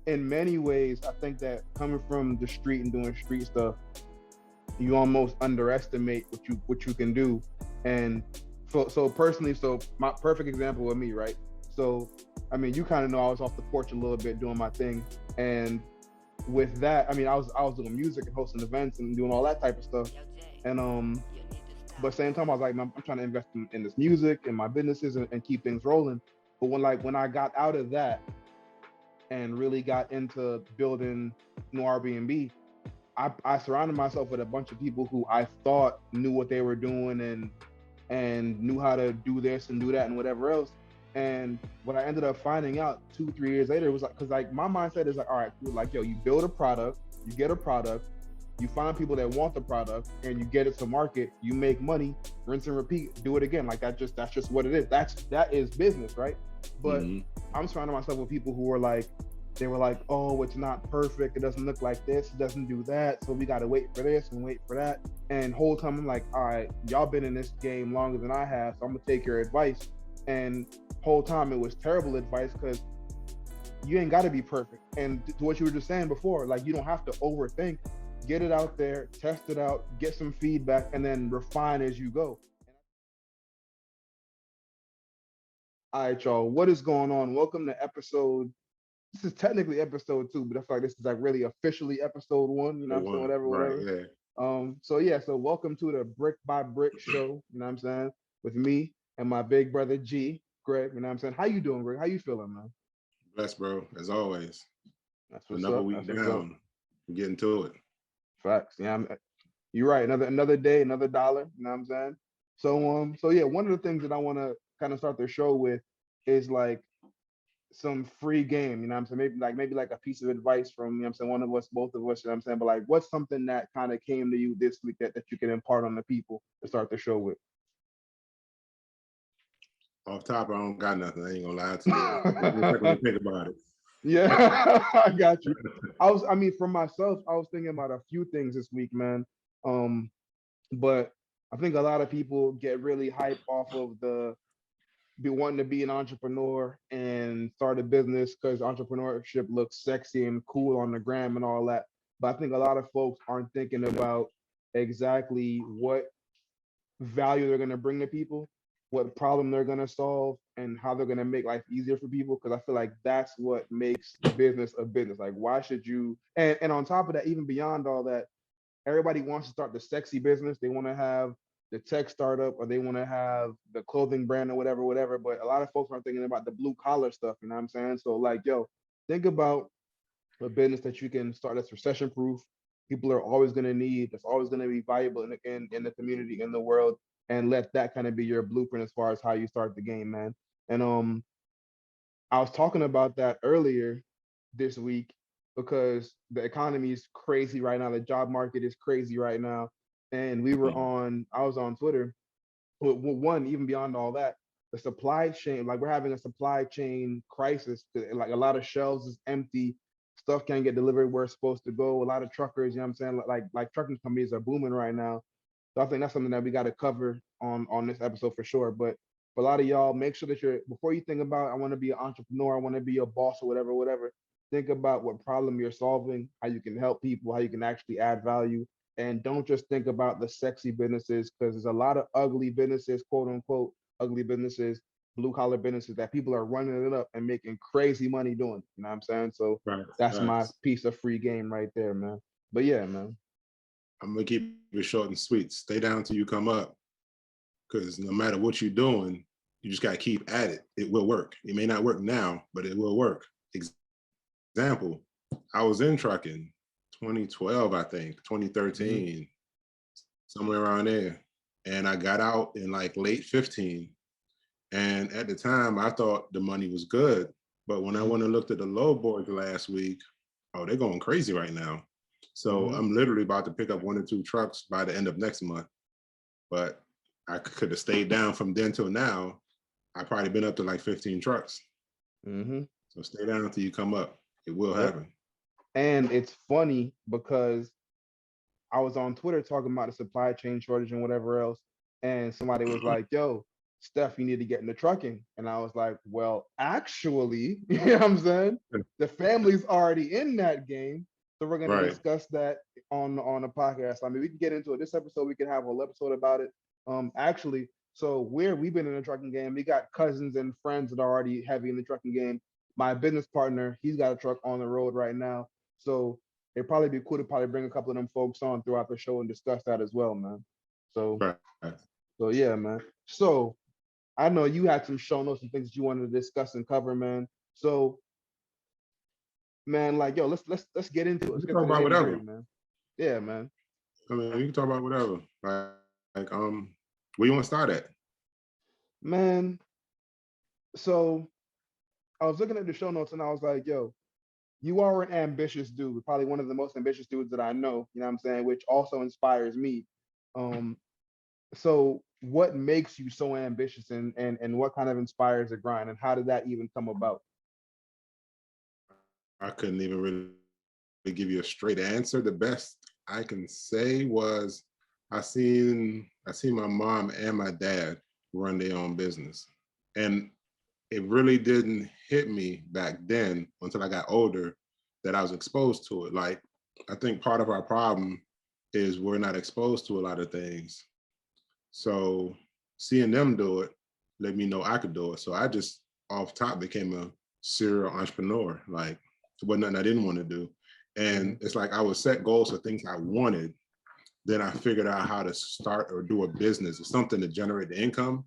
in many ways, I think that coming from the street and doing street stuff, you almost underestimate what you can do. And so personally, so my perfect example with me, right? So I mean, you kind of know I was off the porch a little bit doing my thing, and with that, I mean, I was doing music and hosting events and doing all that type of stuff, and but same time, I was like, I'm trying to invest in this music and my businesses and keep things rolling. But when I got out of that and really got into building new Airbnb, I surrounded myself with a bunch of people who I thought knew what they were doing and knew how to do this and do that and whatever else. And what I ended up finding out 2, 3 years later was like, because like my mindset is like, all right, cool, like yo, you build a product, you get a product, you find people that want the product, and you get it to market, you make money, rinse and repeat, do it again. Like that's just what it is. That is business, right? But I'm surrounding myself with people who were like, they were like, oh, it's not perfect. It doesn't look like this. It doesn't do that. So we got to wait for this and wait for that. And whole time I'm like, all right, y'all been in this game longer than I have. So I'm going to take your advice. And whole time it was terrible advice because you ain't got to be perfect. And to what you were just saying before, like you don't have to overthink. Get it out there, test it out, get some feedback, and then refine as you go. All right, y'all, what is going on? Welcome to episode. This is technically episode 2, but I feel like this is like really officially episode 1. You know what I'm saying? One, Whatever, right? whatever. Yeah. So yeah, so welcome to the Brick by Brick show. You know what I'm saying? With me and my big brother G, Greg. You know what I'm saying? How you doing, Greg? How you feeling, man? Bless, bro. As always, That's what's another up. week That's what's up. down. We're getting to it. Facts. Yeah, you're right. Another day, another dollar. You know what I'm saying? So yeah, one of the things that I want to kind of start the show with is like some free game, you know what I'm saying? Maybe like a piece of advice from, you know what I'm saying, one of us, both of us, you know what I'm saying? But like what's something that kind of came to you this week that you can impart on the people to start the show with? Off top, I don't got nothing. I ain't gonna lie to you. Give me a second to think about it. Yeah, I got you. I mean, for myself, I was thinking about a few things this week, man. Um, but I think a lot of people get really hyped off of the be wanting to be an entrepreneur and start a business because entrepreneurship looks sexy and cool on the gram and all that. But I think a lot of folks aren't thinking about exactly what value they're going to bring to people, what problem they're going to solve, and how they're going to make life easier for people. Because I feel like that's what makes business a business. Like, why should you? And on top of that, even beyond all that, everybody wants to start the sexy business. They want to have the tech startup or they want to have the clothing brand or whatever, whatever. But a lot of folks aren't thinking about the blue collar stuff. You know what I'm saying? So like, yo, think about a business that you can start that's recession proof. People are always going to need. That's always going to be valuable in the community in the world, and let that kind of be your blueprint as far as how you start the game, man. And I was talking about that earlier this week because the economy is crazy right now. The job market is crazy right now. And I was on Twitter. One, even beyond all that, the supply chain, like we're having a supply chain crisis. Like a lot of shelves is empty. Stuff can't get delivered where it's supposed to go. A lot of truckers, you know what I'm saying? Like trucking companies are booming right now. So I think that's something that we got to cover on this episode for sure. But for a lot of y'all, make sure that you're before you think about I want to be an entrepreneur, I want to be a boss or whatever, whatever. Think about what problem you're solving, how you can help people, how you can actually add value, and don't just think about the sexy businesses because there's a lot of ugly businesses, quote unquote, ugly businesses, blue collar businesses that people are running it up and making crazy money doing. You know what I'm saying? So Right. that's my Facts. piece of free game right there, man. But yeah, man. I'm gonna keep it short and sweet. Stay down till you come up, because no matter what you're doing, you just gotta keep at it. It will work. It may not work now, but it will work. Example: I was in trucking 2012, I think, Mm-hmm. 2013, somewhere around there, and I got out in like late 15. And at the time, I thought the money was good. But when I went and looked at the low boards last week, oh, they're going crazy right now. So Mm-hmm. I'm literally about to pick up 1 or 2 trucks by the end of next month. But I could have stayed down from then till now. I probably been up to like 15 trucks. Mm-hmm. So stay down until you come up. It will Yep. happen. And it's funny because I was on Twitter talking about the supply chain shortage and whatever else, and somebody was like, "Yo, Steph, you need to get into trucking. And I was like, well, actually, you know what I'm saying? The family's already in that game. So we're going to Right. discuss that on the podcast. I mean, we can get into it. This episode, we can have a whole episode about it. Actually, so we've been in the trucking game. We got cousins and friends that are already heavy in the trucking game. My business partner, he's got a truck on the road right now. So it'd probably be cool to probably bring a couple of them folks on throughout the show and discuss that as well, man. So, Right. so yeah, man. So I know you had some show notes and things that you wanted to discuss and cover, man. So, man, like, yo, let's get into it. Let's We can get talk to the about nitty whatever. gritty, man. Yeah, man. I mean, we can talk about whatever. Where you want to start at? Man, so I was looking at the show notes and I was like, yo, you are an ambitious dude, probably one of the most ambitious dudes that I know, you know what I'm saying, which also inspires me. Um, so what makes you so ambitious and what kind of inspires the grind and how did that even come about? I couldn't even really give you a straight answer. The best I can say was I seen my mom and my dad run their own business. And it really didn't hit me back then until I got older that I was exposed to it. Like, I think part of our problem is we're not exposed to a lot of things. So seeing them do it let me know I could do it. So I just off top became a serial entrepreneur. Like, it wasn't nothing I didn't want to do. And it's like I would set goals for things I wanted. Then I figured out how to start or do a business or something to generate the income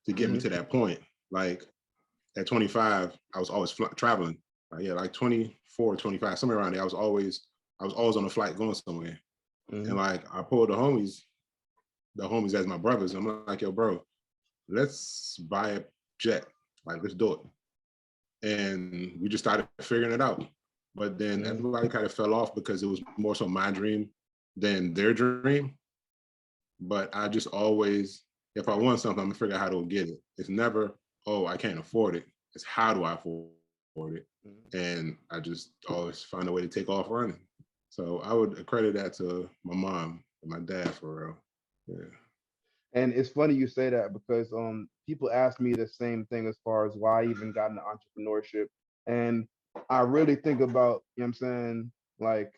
to get me to that point. Like at 25, I was always traveling. Like 24, 25, somewhere around there. I was always on a flight going somewhere. And like I pulled the homies as my brothers. I'm like, yo, bro, let's buy a jet. Like, let's do it. And we just started figuring it out. But then everybody kind of fell off because it was more so my dream than their dream. But I just always, if I want something, I'm gonna figure out how to get it. It's never, oh, I can't afford it. It's how do I afford it? And I just always find a way to take off running. So I would accredit that to my mom and my dad for real. Yeah. And it's funny you say that because people ask me the same thing as far as why I even got into entrepreneurship. And I really think about, you know what I'm saying, like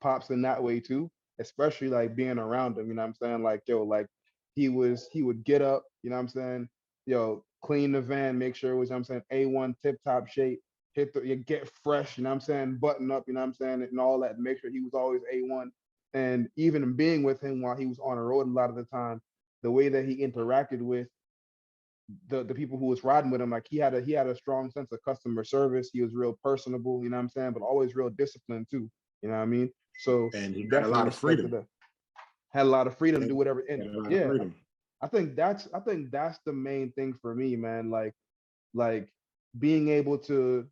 pops in that way too, especially like being around him, you know what I'm saying? Like, yo, like he would get up, you know what I'm saying, yo, clean the van, make sure it was, you know what I'm saying, A1 tip top shape, you get fresh, you know what I'm saying, button up, you know what I'm saying, and all that, make sure he was always A1. And even being with him while he was on the road a lot of the time, the way that he interacted with the people who was riding with him, like he had a strong sense of customer service. He was real personable, you know what I'm saying, but always real disciplined too. You know what I mean? So And he had a definitely lot of respected freedom. that. Had a lot of freedom to He do whatever. had And a lot of yeah, freedom. I think that's the main thing for me, man. Like being able to.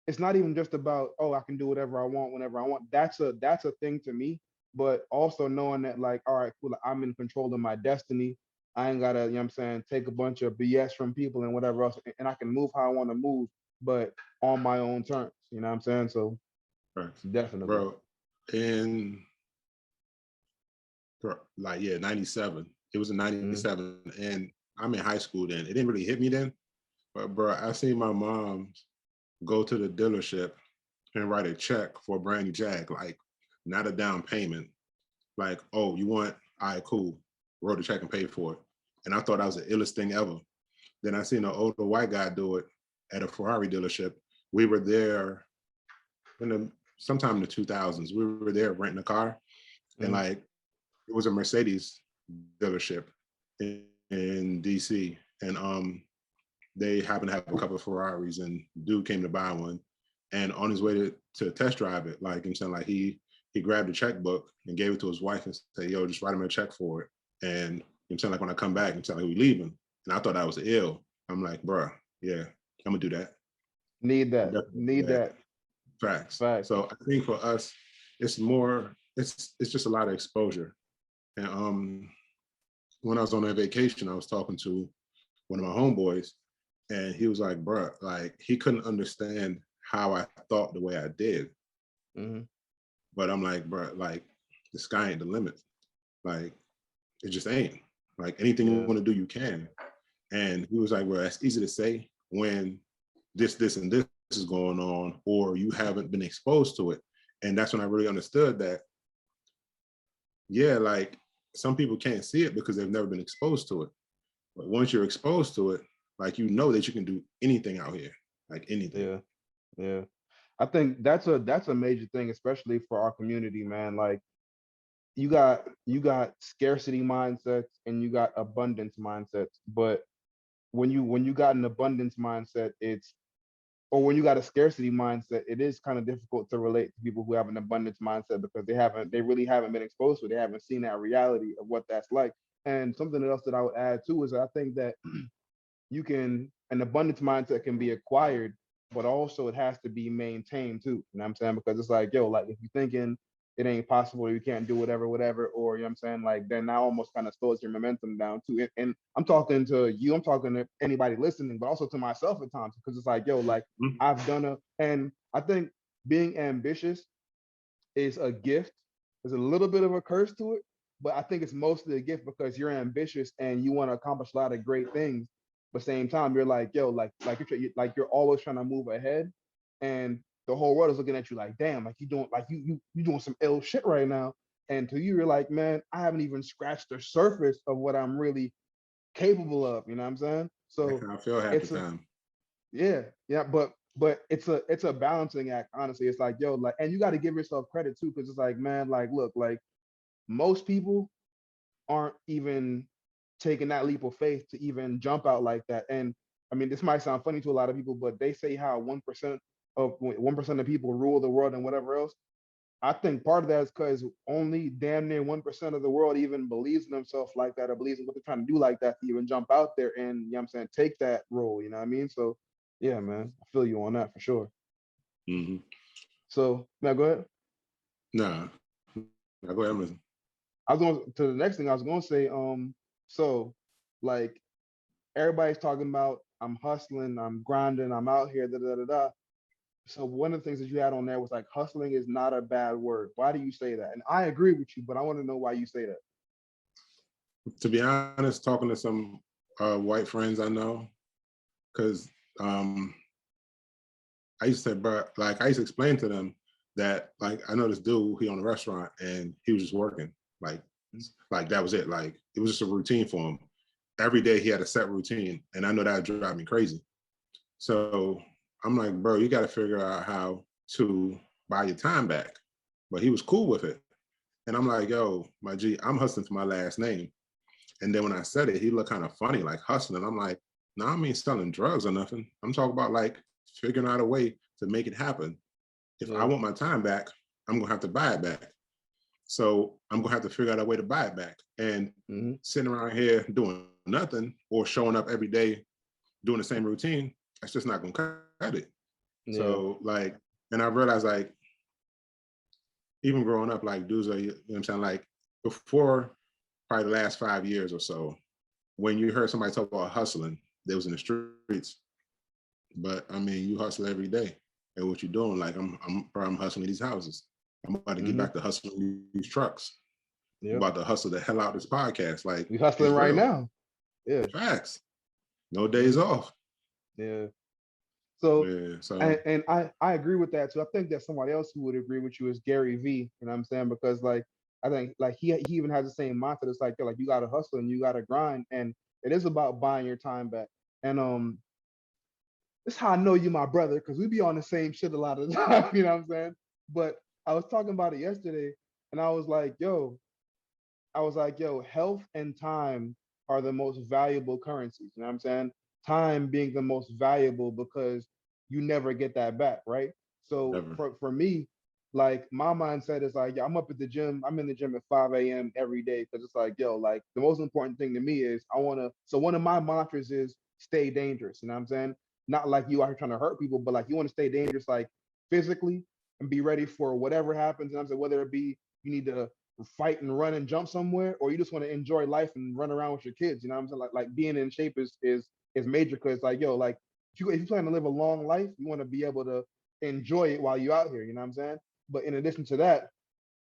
It's not even just about, oh, I can do whatever I want whenever I want. That's a thing to me. But also knowing that, like, all right, cool, I'm in control of my destiny. I ain't gotta, you know what I'm saying, take a bunch of BS from people and whatever else, and I can move how I want to move, but on my own terms. You know what I'm saying? So Right. definitely. Bro, in like 97. It was in 97. And I'm in high school then. It didn't really hit me then. But bro, I seen my mom go to the dealership and write a check for a brand new Jag, like not a down payment. Like, oh, you want, all right, cool. Wrote a check and paid for it. And I thought that was the illest thing ever. Then I seen an older white guy do it at a Ferrari dealership. We were there sometime in the 2000s. We were there renting a car, and like it was a Mercedes dealership in DC, and they happened to have a couple of Ferraris, and dude came to buy one, and on his way to test drive it, like I'm saying, like he grabbed a checkbook and gave it to his wife and said, "Yo, just write him a check for it." And I'm saying, like, when I come back, I'm saying, like, we leaving, and I thought that was ill. I'm like, bruh, yeah, I'm gonna do that. Need that. Definitely do Need that. Facts. Facts. So I think for us, it's more, it's just a lot of exposure. And when I was on that vacation, I was talking to one of my homeboys, and he was like, bruh, like he couldn't understand how I thought the way I did. But I'm like, bruh, like the sky ain't the limit. Like it just ain't. Like anything you want to do, you can. And he was like, well, that's easy to say when this, and this is going on, or you haven't been exposed to it. And that's when I really understood that, yeah, like some people can't see it because they've never been exposed to it. But once you're exposed to it, like, you know that you can do anything out here, like anything. Yeah. I think that's a major thing, especially for our community, man. Like you got scarcity mindsets and you got abundance mindsets. But when you got an abundance mindset, or when you got a scarcity mindset, it is kind of difficult to relate to people who have an abundance mindset because they really haven't been exposed to it. They haven't seen that reality of what that's like. And something else that I would add too is I think that an abundance mindset can be acquired, but also it has to be maintained too. You know what I'm saying? Because it's like, yo, like if you're thinking it ain't possible, you can't do whatever, or you know what I'm saying, like then that almost kind of slows your momentum down too. And I'm talking to you, I'm talking to anybody listening, but also to myself at times, because it's like, yo, like Mhm. and I think being ambitious is a gift. There's a little bit of a curse to it, but I think it's mostly a gift because you're ambitious and you want to accomplish a lot of great things. But same time, you're like, yo, like you're always trying to move ahead, and the whole world is looking at you like, damn, like you doing like you doing some ill shit right now. And to you, you're like, man, I haven't even scratched the surface of what I'm really capable of. You know what I'm saying? That's So how I feel half the it's a time. yeah, but it's a balancing act, honestly. It's like, yo, like, and you got to give yourself credit too, because it's like, man, like, look, like most people aren't even taking that leap of faith to even jump out like that. And I mean, this might sound funny to a lot of people, but they say how 1% of people rule the world and whatever else. I think part of that is because only damn near 1% of the world even believes in themselves like that, or believes in what they're trying to do like that, to even jump out there and, you know what I'm saying, take that role. You know what I mean? So yeah, man, I feel you on that for sure. Hmm. So now go ahead. Nah, now go ahead. I'm listening. I was going to the next thing I was going to say. So like everybody's talking about, I'm hustling, I'm grinding, I'm out here, da da da da. So one of the things that you had on there was like, hustling is not a bad word. Why do you say that? And I agree with you, but I want to know why you say that. To be honest, talking to some white friends I know, because I used to say, bro, like I used to explain to them that, like, I know this dude, he owned a restaurant and he was just working, like that was it. Like it was just a routine for him. Every day he had a set routine, and I know that would drive me crazy. So I'm like, bro, you got to figure out how to buy your time back. But he was cool with it, and I'm like, yo, my G, I'm hustling for my last name. And then when I said it, he looked kind of funny, like hustling. I'm like, no, I mean selling drugs or nothing. I'm talking about like figuring out a way to make it happen. If I Yeah. want my time back, I'm gonna have to buy it back. So I'm gonna have to figure out a way to buy it back. And Mm-hmm. sitting around here doing nothing or showing up every day doing the same routine, that's just not gonna cut it. Yeah. So like, and I realized like even growing up, like dudes are, you know what I'm saying, like before probably the last 5 years or so, when you heard somebody talk about hustling, they was in the streets. But I mean, you hustle every day. And what you're doing, like I'm hustling these houses. I'm about to get Mm-hmm. back to hustling these trucks. I'm Yeah. about to hustle the hell out this podcast. Like We hustling it's right real. now. Yeah. Facts. No days Mm-hmm. off. Yeah. So Yeah. So and I agree with that too. I think that somebody else who would agree with you is Gary V. You know what I'm saying? Because like I think like he even has the same mindset. It's like, yo, like you gotta hustle and you gotta grind, and it is about buying your time back. And this is how I know you my brother, because we be on the same shit a lot of the time, you know what I'm saying? But I was talking about it yesterday, and I was like, yo, health and time are the most valuable currencies. You know what I'm saying? Time being the most valuable because you never get that back, right? So never. for me, like my mindset is like, yeah, I'm up at the gym. I'm in the gym at 5 a.m. every day because it's like, yo, like the most important thing to me is I want to. So one of my mantras is stay dangerous. You know what I'm saying? Not like you are trying to hurt people, but like you want to stay dangerous, like physically, and be ready for whatever happens. And I'm saying whether it be you need to fight and run and jump somewhere, or you just want to enjoy life and run around with your kids. You know what I'm saying? Like being in shape is major, because like, yo, like if you plan to live a long life, you want to be able to enjoy it while you're out here. You know what I'm saying? But in addition to that,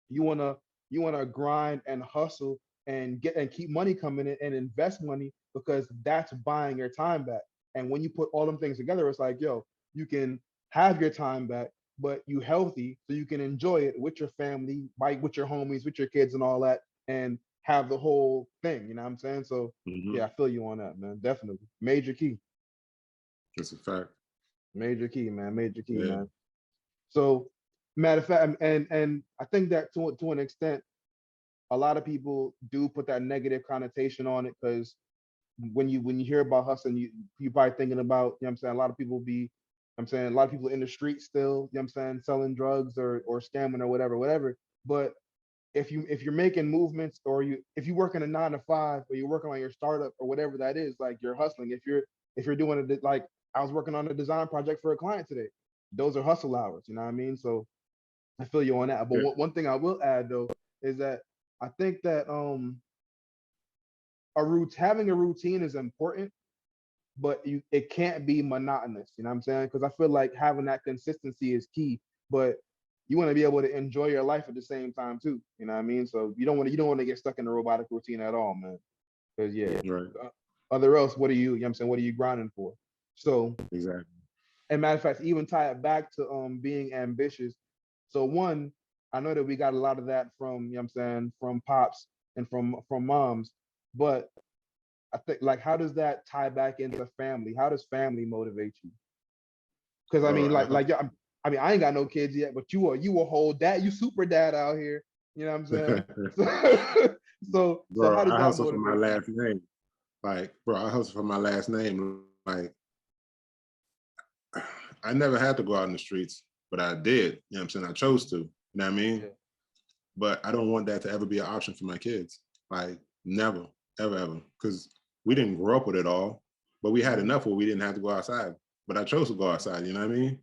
you wanna you wanna grind and hustle and keep money coming in and invest money, because that's buying your time back. And when you put all them things together, it's like, yo, you can have your time back, but you healthy, so you can enjoy it with your family, with your homies, with your kids and all that, and have the whole thing. You know what I'm saying? So Hmm. yeah, I feel you on that, man. Definitely. Major key. That's a fact. Major key, man. Major key, Yeah. man. So matter of fact, and I think that to an extent, a lot of people do put that negative connotation on it, because when you hear about hustling, you probably thinking about, you know what I'm saying, a lot of people be, I'm saying, a lot of people in the street still, you know what I'm saying, selling drugs or scamming or whatever. But if you're making movements, or if you work in a 9 to 5, or you're working on your startup or whatever that is, like you're hustling. If you're doing it, like I was working on a design project for a client today, those are hustle hours, you know what I mean? So I feel you on that. But Yeah. one thing I will add though is that I think that having a routine is important, but it can't be monotonous. You know what I'm saying? Because I feel like having that consistency is key. But you want to be able to enjoy your life at the same time too. You know what I mean? So you don't want to get stuck in a robotic routine at all, man. Because yeah, Right. other else, you know what I'm saying, what are you grinding for? So, Exactly. and matter of fact, even tie it back to being ambitious. So one, I know that we got a lot of that from, you know what I'm saying, from pops and from moms, but I think, like, how does that tie back into family? How does family motivate you? Because I Bro, mean, yeah, I mean, I ain't got no kids yet, but you a whole dad, you super dad out here. You know what I'm saying? So bro, how does I that hustle for my motivate you? last name. Like, bro, I hustle for my last name. Like, I never had to go out in the streets, but I did. You know what I'm saying? I chose to. You know what I mean? Yeah. But I don't want that to ever be an option for my kids. Like, never, ever. Because we didn't grow up with it all, but we had Mhm. enough where we didn't have to go outside. But I chose to go outside, you know what I mean? Mhm.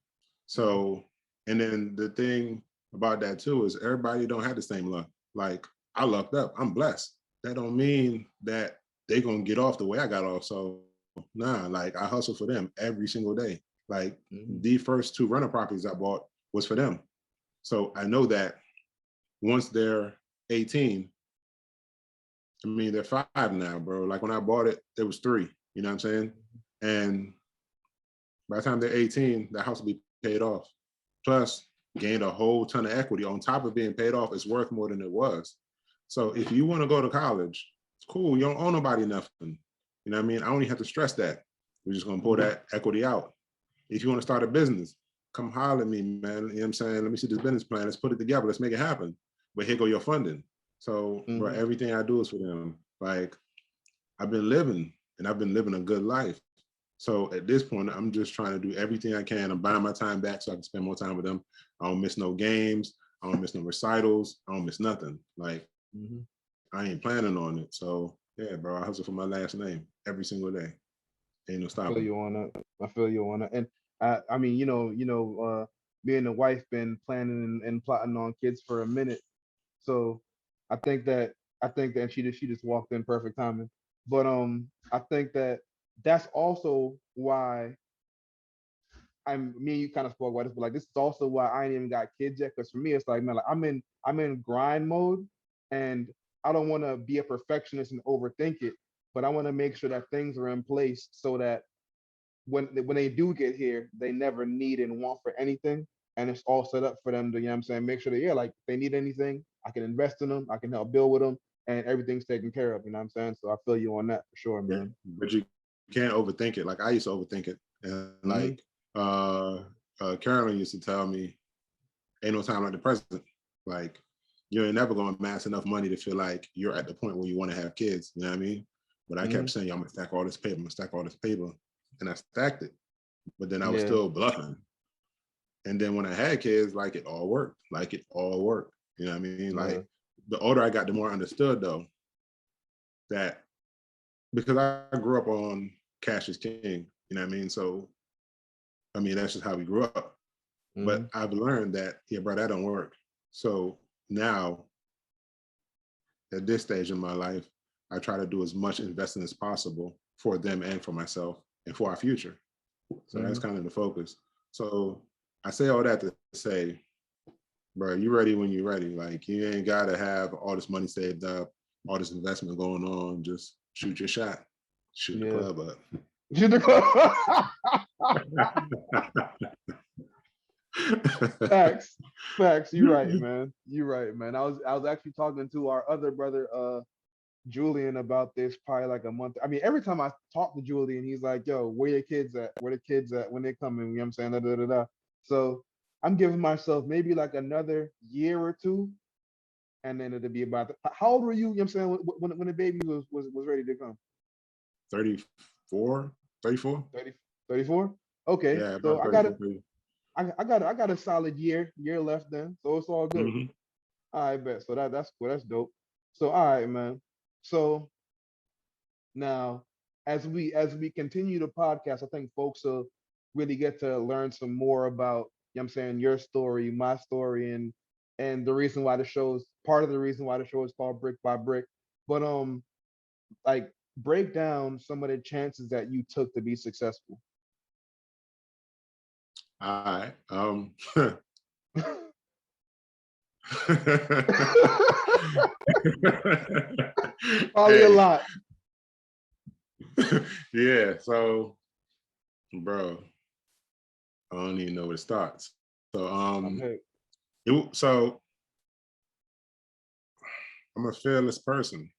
So, and then the thing about that too is everybody don't have the same luck. Like, I lucked up, I'm blessed. That don't mean that they gonna get off the way I got off. So nah, like I hustle for them every single day. Like Mhm. the first 2 rental properties I bought was for them. So I know that once they're 18, I mean, they're 5 now, bro. Like when I bought it, there was 3, you know what I'm saying? And by the time they're 18, the house will be paid off. Plus, gained a whole ton of equity. On top of being paid off, it's worth more than it was. So if you want to go to college, it's cool. You don't owe nobody nothing. You know what I mean? I don't even have to stress that. We're just gonna pull Mhm. that equity out. If you want to start a business, come holler at me, man. You know what I'm saying? Let me see this business plan. Let's put it together. Let's make it happen. But here go your funding. So, bro, Mhm. everything I do is for them. Like I've been living and I've been living a good life. So at this point, I'm just trying to do everything I can. I'm buying my time back so I can spend more time with them. I don't miss no games. I don't miss no recitals. I don't miss nothing. Like Mhm. I ain't planning on it. So yeah, bro, I hustle for my last name every single day. Ain't no I feel stopping. you on that. I feel you on that. And I mean, me and the wife been planning and plotting on kids for a minute. So I think that she just walked in perfect timing. But I think that that's also why me and you kind of spoke about this, but like this is also why I ain't even got kids yet. Because for me, it's like, man, like I'm in grind mode, and I don't want to be a perfectionist and overthink it, but I want to make sure that things are in place so that when they do get here, they never need and want for anything, and it's all set up for them to, you know what I'm saying, make sure that, yeah, like if they need anything, I can invest in them, I can help build with them, and everything's taken care of. You know what I'm saying? So I feel you on that for sure, Yeah. man. But you can't overthink it. Like I used to overthink it. And Hmm. like Carolyn used to tell me, ain't no time like the present. Like you ain't never gonna amass enough money to feel like you're at the point where you want to have kids. You know what I mean? But I Hmm. kept saying, I'm gonna stack all this paper, I'm gonna stack all this paper. And I stacked it. But then I was Yeah. still bluffing. And then when I had kids, like it all worked. Like it all worked. You know what I mean? Yeah. Like the older I got, the more I understood though, that because I grew up on cash is king, you know what I mean? So I mean that's just how we grew up. Hmm. But I've learned that, yeah, bro, that don't work. So now at this stage in my life, I try to do as much investing as possible for them and for myself and for our future. So that's Hmm. kind of the focus. So I say all that to say, bro, you ready when you're ready. Like you ain't gotta have all this money saved up. all this investment going on, just shoot your shot, shoot the Yeah. club up. Shoot the Facts. Facts. You're right, man. You're right, man. I was actually talking to our other brother, Julian, about this probably like a month. I mean, every time I talk to Julian, he's like, yo, where your kids at? Where the kids at when they come in? You know what I'm saying? Da, da, da, da. So I'm giving myself maybe like another year or two, and then it'll be about how old were you? You know what I'm saying? When the baby was ready to come? 34, 34? 30, 34? Okay. Yeah, So about 34. I got a solid year left then. So it's all good. Mm-hmm. I bet. So that's cool. That's dope. So all right, man. So now as we continue the podcast, I think folks will really get to learn some more about, you know what I'm saying, your story, my story, and the reason why the show is part of the reason why the show is called Brick by Brick. But like break down some of the chances that you took to be successful. All right. Probably a lot. Yeah, so bro, I don't even know where it starts. So so I'm a fearless person.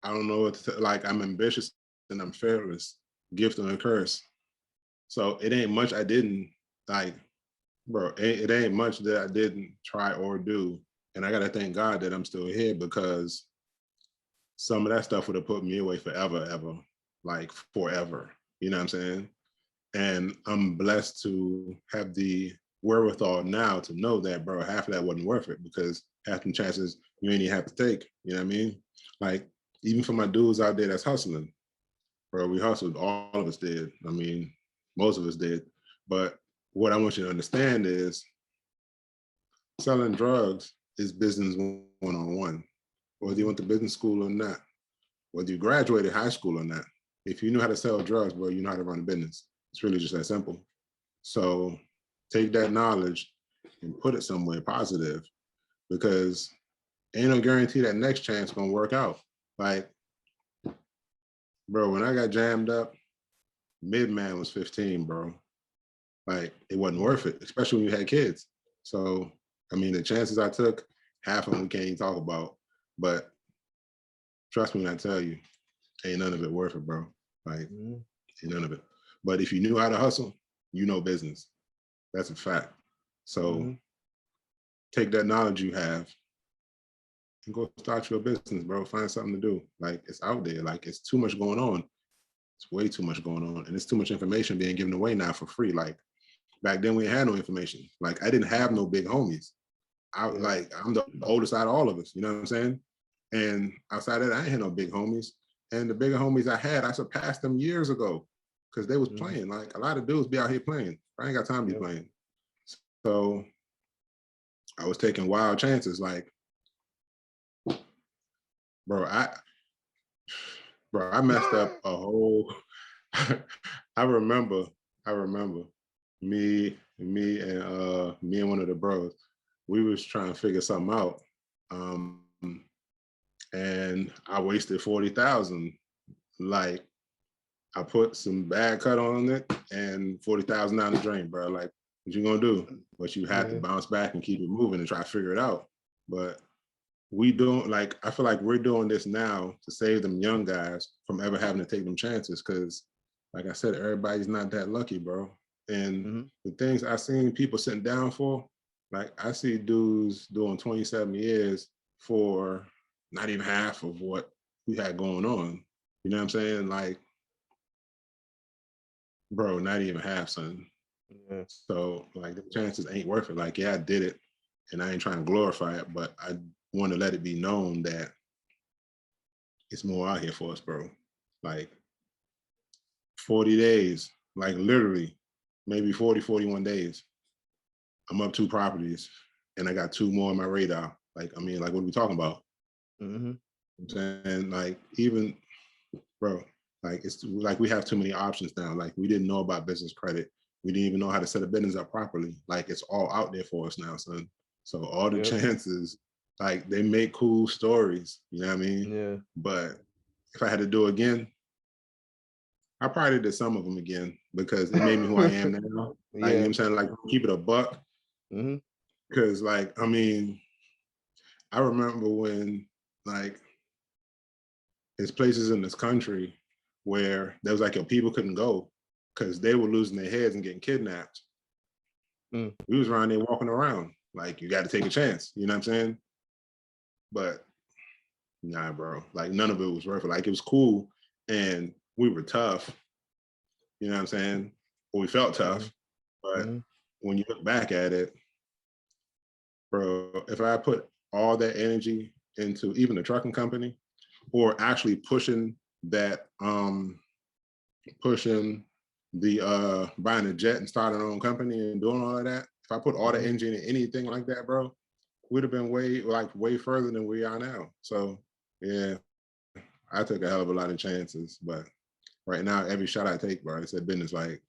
I don't know what to like. I'm ambitious and I'm fearless, gift and a curse. So it ain't much I didn't like, bro. It ain't much that I didn't try or do, and I gotta thank God that I'm still here because some of that stuff would have put me away forever, ever, like forever. You know what I'm saying? And I'm blessed to have the wherewithal now to know that, bro, half of that wasn't worth it because half the chances you ain't even have to take. You know what I mean? Like, even for my dudes out there that's hustling, bro, we hustled. All of us did. I mean, most of us did. But what I want you to understand is selling drugs is business one-on-one, whether you went to business school or not, whether you graduated high school or not. If you knew how to sell drugs, bro, you know how to run a business. It's really just that simple. So take that knowledge and put it somewhere positive because ain't no guarantee that next chance gonna work out. Like, bro, when I got jammed up, Midman was 15, bro. Like, it wasn't worth it, especially when you had kids. So, I mean, the chances I took, half of them we can't even talk about. But trust me when I tell you, ain't none of it worth it, bro. Like, ain't none of it. But if you knew how to hustle, you know business. That's a fact. So take that knowledge you have and go start your business, bro. Find something to do. Like, it's out there. Like, it's too much going on. It's way too much going on. And it's too much information being given away now for free. Like, back then we had no information. Like, I didn't have no big homies. I'm the oldest out of all of us, you know what I'm saying? And outside of that, I ain't had no big homies. And the bigger homies I had, I surpassed them years ago because they was playing. Like, a lot of dudes be out here playing. I ain't got time to be playing. So I was taking wild chances. Like, bro, I messed up a whole. I remember me and one of the bros. We was trying to figure something out, and I wasted 40,000. Like, I put some bad cut on it and 40,000 down the drain, bro. Like, what you gonna do? But you have to bounce back and keep it moving and try to figure it out. But we don't, like, I feel like we're doing this now to save them young guys from ever having to take them chances. Cause like I said, everybody's not that lucky, bro. And the things I seen people sitting down for, like, I see dudes doing 27 years for not even half of what we had going on. You know what I'm saying? Like, bro, not even half, son. Yeah. So, like, the chances ain't worth it. Like, yeah, I did it, and I ain't trying to glorify it, but I want to let it be known that it's more out here for us, bro. Like, 40 days, like, literally, maybe 40, 41 days. I'm up 2 properties, and I got 2 more on my radar. Like, I mean, like, what are we talking about? I'm saying, like, even, bro, like, it's like we have too many options now. Like, we didn't know about business credit. We didn't even know how to set a business up properly. Like, it's all out there for us now, son. So all the chances Like they make cool stories, you know what I mean? Yeah. But if I had to do it again, I probably did some of them again because it made me who I am now. Like, you know what I'm saying? Like, keep it a buck. Because, like, I mean, I remember when, like, there's places in this country where there was like, yo, people couldn't go because they were losing their heads and getting kidnapped. We was around there walking around. Like, you got to take a chance. You know what I'm saying? But nah, bro. Like, none of it was worth it. Like, it was cool and we were tough. You know what I'm saying? Or we felt tough. But when you look back at it, bro, if I put all that energy into even the trucking company or actually pushing that, pushing the buying a jet and starting our own company and doing all of that, if I put all the energy into anything like that, bro, we'd have been way further than we are now. So yeah, I took a hell of a lot of chances, but right now, every shot I take, bro, it's a business. Like,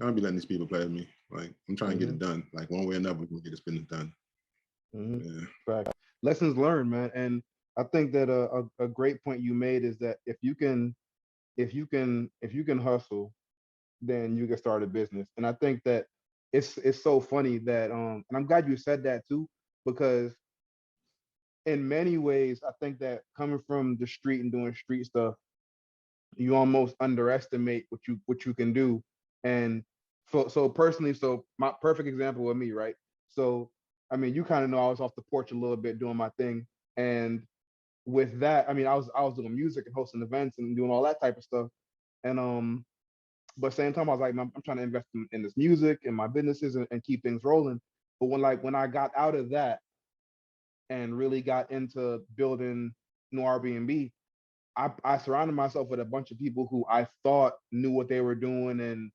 I don't be letting these people play with me. Like, I'm trying to get it done. Like, one way or another, we can get this business done. Yeah. Fact. Lessons learned, man. And I think that a great point you made is that if you can hustle, then you can start a business. And I think that it's so funny that and I'm glad you said that too, because in many ways, I think that coming from the street and doing street stuff, you almost underestimate what you can do. And so personally, so my perfect example of me, right? So I mean, you kind of know I was off the porch a little bit doing my thing, and with that, I mean, I was doing music and hosting events and doing all that type of stuff, and but same time I was like, I'm trying to invest in this music and my businesses and keep things rolling. But when I got out of that and really got into building Airbnb, I surrounded myself with a bunch of people who I thought knew what they were doing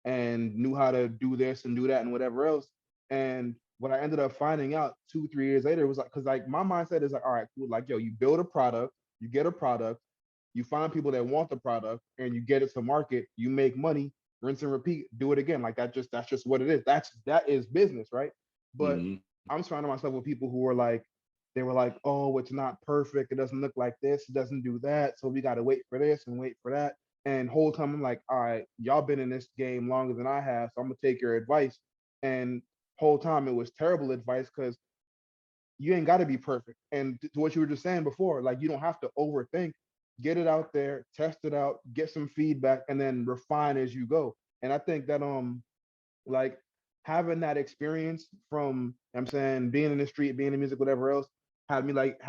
and knew how to do this and do that and whatever else. And what I ended up finding out 2-3 years later was like, because like my mindset is like, all right, cool, like yo, you build a product, you get a product, you find people that want the product, and you get it to market, you make money, rinse and repeat, do it again. Like that's just what it is. That is business, right? But I'm surrounding myself with people who were like, they were like, oh, it's not perfect. It doesn't look like this. It doesn't do that. So we got to wait for this and wait for that. And whole time I'm like, all right, y'all been in this game longer than I have, so I'm gonna take your advice. And whole time it was terrible advice because you ain't got to be perfect. And to what you were just saying before, like you don't have to overthink. Get it out there, test it out, get some feedback, and then refine as you go. And I think that like having that experience from I'm saying being in the street, being in music, whatever else, had me like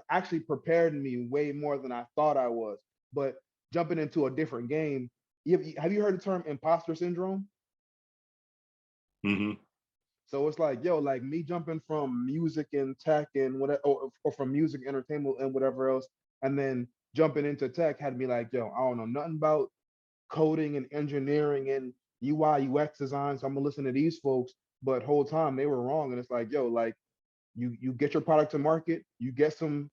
actually prepared me way more than I thought I was. But jumping into a different game, have you heard the term imposter syndrome? So it's like, yo, like me jumping from music and tech and whatever, or from music, entertainment, and whatever else, and then jumping into tech had me like, yo, I don't know nothing about coding and engineering and UI UX design. So I'm gonna listen to these folks, but whole time they were wrong. And it's like, yo, like you get your product to market, you get some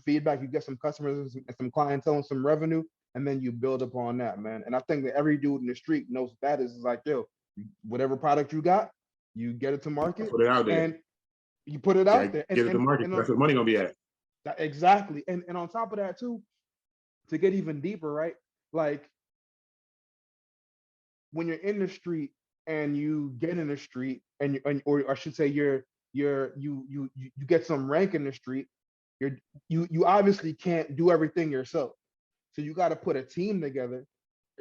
feedback, you get some customers and some clientele and some revenue, and then you build upon that, man. And I think that every dude in the street knows what that is. It's like, yo, whatever product you got, you get it to market Put it out there. and you put it Yeah, out there. get it to market. That's where money gonna be at. Exactly. And on top of that too, to get even deeper, right? Like when you're in the street and you get in the street or I should say you get some rank in the street, you obviously can't do everything yourself. So you got to put a team together.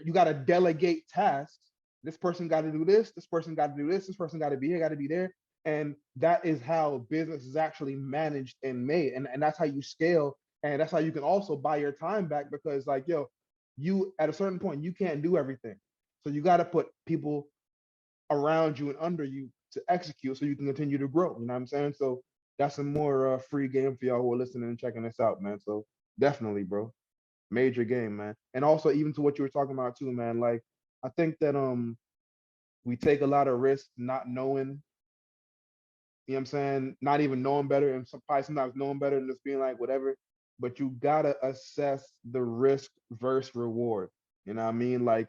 You got to delegate tasks. This person got to do this. This person got to do this. This person got to be here. Got to be there. And that is how business is actually managed and made. And that's how you scale. And that's how you can also buy your time back because, like, yo, you at a certain point you can't do everything. So you got to put people around you and under you to execute so you can continue to grow. You know what I'm saying? So that's a more free game for y'all who are listening and checking this out, man. So definitely, bro. Major game, man. And also even to what you were talking about too, man. Like I think that we take a lot of risks not knowing, you know what I'm saying, not even knowing better and probably sometimes knowing better than just being like whatever. But you gotta assess the risk versus reward. You know what I mean? Like,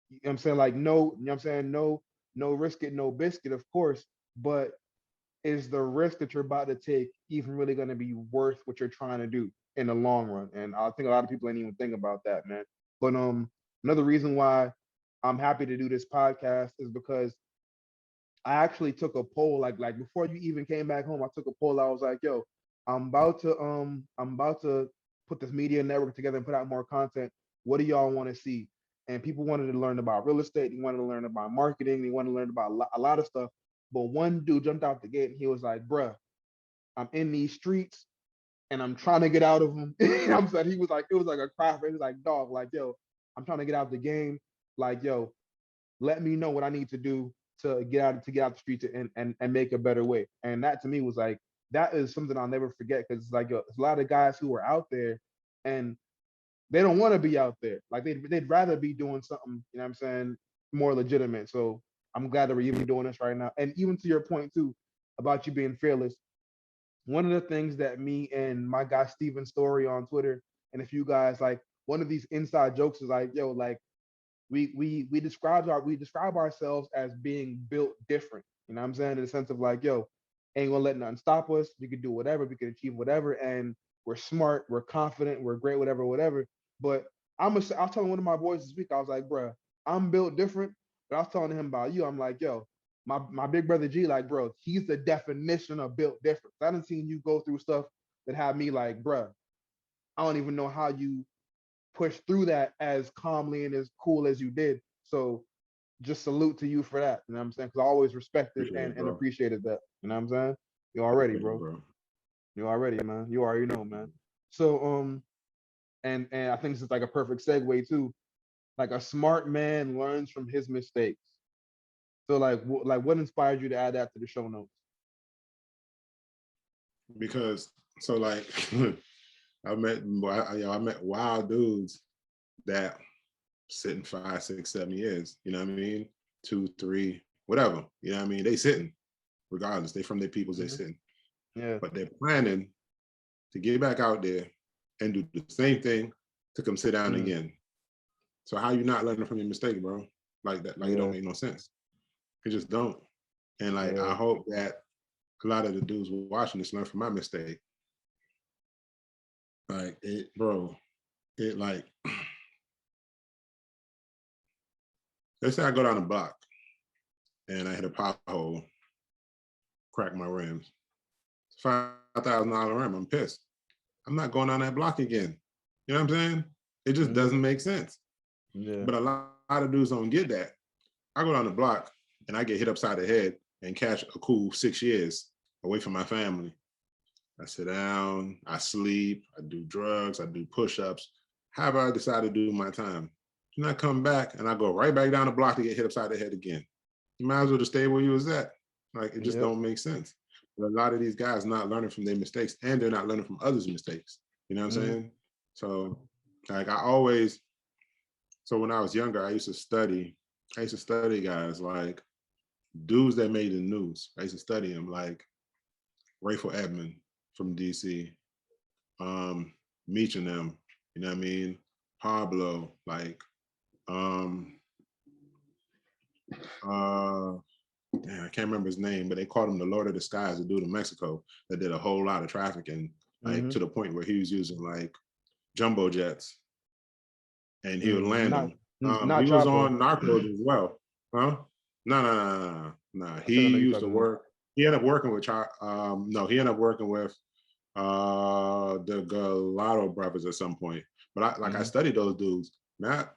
you know what I'm saying? Like no, you know what I'm saying? No risk it, no biscuit, of course. But is the risk that you're about to take even really going to be worth what you're trying to do in the long run? And I think a lot of people ain't even think about that, man. But another reason why I'm happy to do this podcast is because I actually took a poll, like before you even came back home. I took a poll. I was like, yo, I'm about to put this media network together and put out more content. What do y'all want to see? And people wanted to learn about real estate. They wanted to learn about marketing. They wanted to learn about a lot of stuff. But one dude jumped out the gate and he was like, bruh, I'm in these streets and I'm trying to get out of them. I'm saying, he was like, it was like a cry for him. He was like, dog, like, yo, I'm trying to get out the game. Like, yo, let me know what I need to do to get out the streets and make a better way. And that to me was like, that is something I'll never forget, because it's like, yo, it's a lot of guys who are out there and they don't want to be out there. Like they'd rather be doing something, you know what I'm saying, more legitimate. So I'm glad that we're even doing this right now. And even to your point too about you being fearless, one of the things that me and my guy Steven Story on Twitter and a few guys, like, one of these inside jokes is like, yo, like, we describe ourselves as being built different. You know what I'm saying? In the sense of like, yo, ain't gonna let nothing stop us. We could do whatever, we could achieve whatever, and we're smart, we're confident, we're great, whatever, whatever. But I was telling one of my boys this week, I was like, bro, I'm built different. But I was telling him about you. I'm like, yo, my big brother G, like, bro, he's the definition of built different. I done seen you go through stuff that had me like, bro, I don't even know how you push through that as calmly and as cool as you did. So just salute to you for that. You know what I'm saying? Because I always respected Appreciate it, and bro. appreciated that. You know what I'm saying? You already, Appreciate it, bro. bro. You already, man. You already know, man. So and I think this is like a perfect segue too. Like, a smart man learns from his mistakes. So like what inspired you to add that to the show notes? Because so like I met wild dudes that sitting 5, 6, 7 years. You know what I mean? 2, 3, whatever. You know what I mean? They sitting, regardless. They from their peoples. They sitting, Yeah. but they're planning to get back out there and do the same thing to come sit down again. So how you not learning from your mistake, bro? Like that, like it don't make no sense. It just don't. And like I hope that a lot of the dudes watching this learn from my mistake. Like it, bro. It like, let's say I go down the block and I hit a pothole, crack my rims. $5,000 rim. I'm pissed. I'm not going down that block again. You know what I'm saying? It just doesn't make sense. Yeah. But a lot of dudes don't get that. I go down the block and I get hit upside the head and catch a cool 6 years away from my family. I sit down, I sleep, I do drugs, I do push-ups. However I decide to do my time. And I come back and I go right back down the block to get hit upside the head again. You might as well just stay where you was at. Like, it just don't make sense. But a lot of these guys not learning from their mistakes, and they're not learning from others' mistakes. You know what I'm saying? So like so when I was younger, I used to study guys like dudes that made the news. I used to study them, like Rayful Edmond from DC, Meech and them, you know what I mean? Pablo, like, I can't remember his name, but they called him the Lord of the Skies, the dude in Mexico that did a whole lot of trafficking, like to the point where he was using like jumbo jets and he would land them. Not He was Chapo. on Narcos as well. Huh? No. I He think I know you're used to talking about. work. He ended up working with no, he ended up working with the Gallardo brothers at some point. But I studied those dudes. Not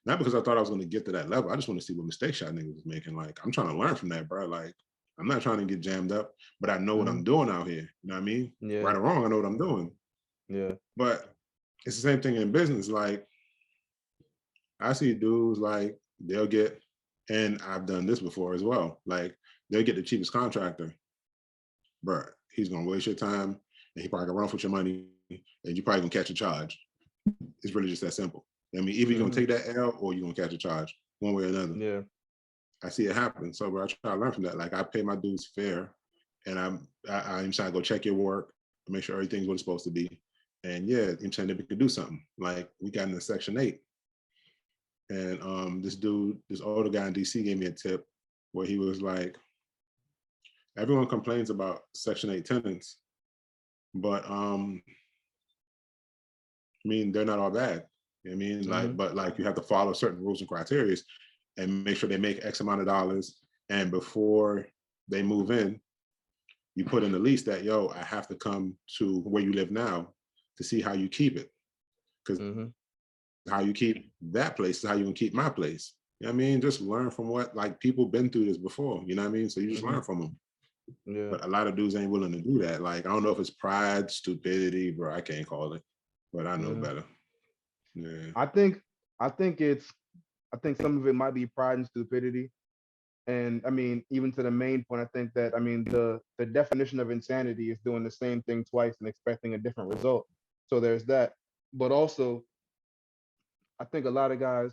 because I thought I was gonna get to that level. I just want to see what mistakes y'all niggas was making. Like, I'm trying to learn from that, bro. Like, I'm not trying to get jammed up, but I know what I'm doing out here. You know what I mean? Yeah. Right or wrong, I know what I'm doing. Yeah. But it's the same thing in business. Like, I see dudes like they'll get, and I've done this before as well. Like, they'll get the cheapest contractor, bro. He's gonna waste your time, and he probably gonna run off with your money, and you probably gonna catch a charge. It's really just that simple. I mean, either you're gonna take that L or you're gonna catch a charge, one way or another. Yeah. I see it happen. So, bro, I try to learn from that. Like, I pay my dues fair, and I'm trying to go check your work, make sure everything's what it's supposed to be. And yeah, I'm saying that we could do something. Like, we got into Section 8. And this older guy in DC gave me a tip where he was like, everyone complains about Section 8 tenants, but I mean, they're not all bad. I mean, like, but like you have to follow certain rules and criteria and make sure they make X amount of dollars. And before they move in, you put in the lease that, yo, I have to come to where you live now to see how you keep it. Because how you keep that place is how you can keep my place. You know what I mean? Just learn from what, like, people been through this before, you know what I mean? So you just learn from them. Yeah. But a lot of dudes ain't willing to do that. Like, I don't know if it's pride, stupidity, bro, I can't call it, but I know better. Yeah. I think some of it might be pride and stupidity. And I mean, even to the main point, I think that, I mean, the definition of insanity is doing the same thing twice and expecting a different result. So there's that. But also, I think a lot of guys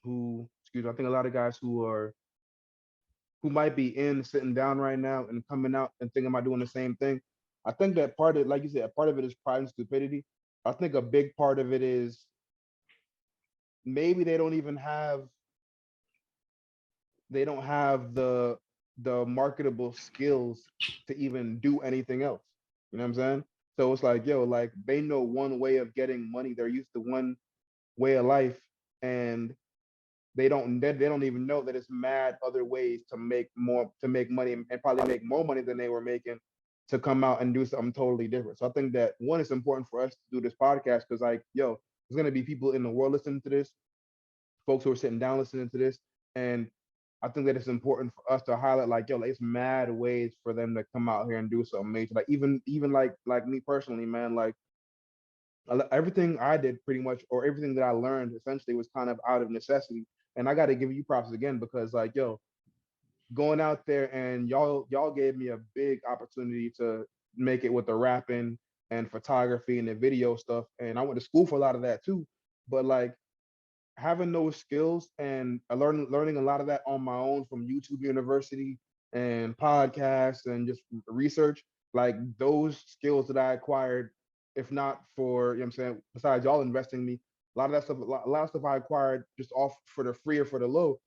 I think a lot of guys who might be sitting down right now and coming out and thinking about doing the same thing. I think that part of, like you said, a part of it is pride and stupidity. I think a big part of it is maybe they don't have the marketable skills to even do anything else. You know what I'm saying? So it's like, yo, like they know one way of getting money. They're used to one way of life, and they don't even know that it's mad other ways to make money and probably make more money than they were making to come out and do something totally different. So I think that one, it's important for us to do this podcast because, like, yo, there's gonna be people in the world listening to this, folks who are sitting down listening to this, and I think that it's important for us to highlight, like, yo, like, it's mad ways for them to come out here and do something major. Like even like me personally, man, like everything I did pretty much, or everything that I learned essentially was kind of out of necessity. And I got to give you props again because, like, yo, going out there and y'all gave me a big opportunity to make it with the rapping and photography and the video stuff. And I went to school for a lot of that too. But like having those skills and learning a lot of that on my own from YouTube University and podcasts and just research, like those skills that I acquired, if not for, you know what I'm saying, besides y'all investing in me, a lot of that stuff, a lot of stuff I acquired just off for the free or for the low,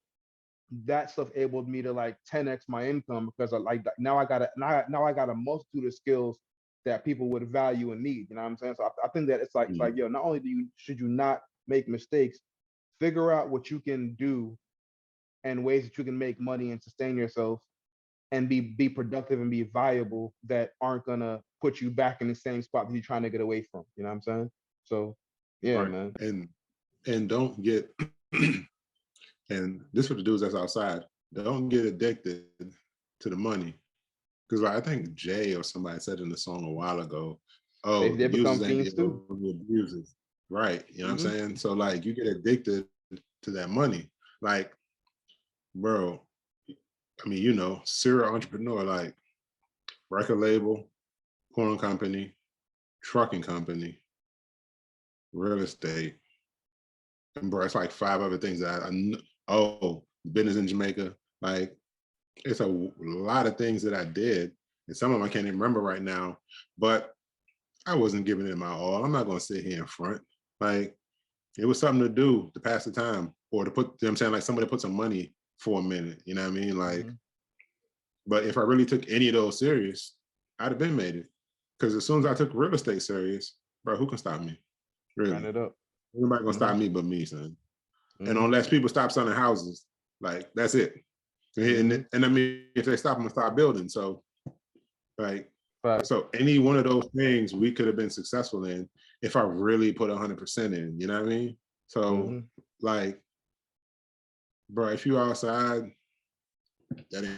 that stuff enabled me to like 10x my income because I like now I got a multitude of skills that people would value and need. You know what I'm saying? So I think that it's like, yo, not only should you not make mistakes, figure out what you can do and ways that you can make money and sustain yourself and be productive and be viable that aren't gonna put you back in the same spot that you're trying to get away from. You know what I'm saying? So yeah, Right. man. And don't get and this for the dudes that's outside, don't get addicted to the money. Because like, I think Jay or somebody said in the song a while ago, oh, They the become users ain't fiends too. the abusers. Right. You know what I'm saying? So like you get addicted to that money. Like, bro, I mean, you know, serial entrepreneur, like record label, porn company, trucking company, real estate. And bro, it's like 5 other things that business in Jamaica. Like it's a lot of things that I did. And some of them I can't even remember right now, but I wasn't giving it my all. I'm not going to sit here in front. Like it was something to do to pass the time or to put, you know what I'm saying? Like somebody put some money for a minute, you know what I mean? Like, but if I really took any of those serious, I'd have been made it. Because as soon as I took real estate serious, bro, who can stop me? Really? Run it up. Nobody gonna stop me but me, son. And unless people stop selling houses, like that's it. And I mean, if they stop, I'm gonna start building. So, like, so any one of those things we could have been successful in if I really put 100% in. You know what I mean? So, like, bro, if you outside, that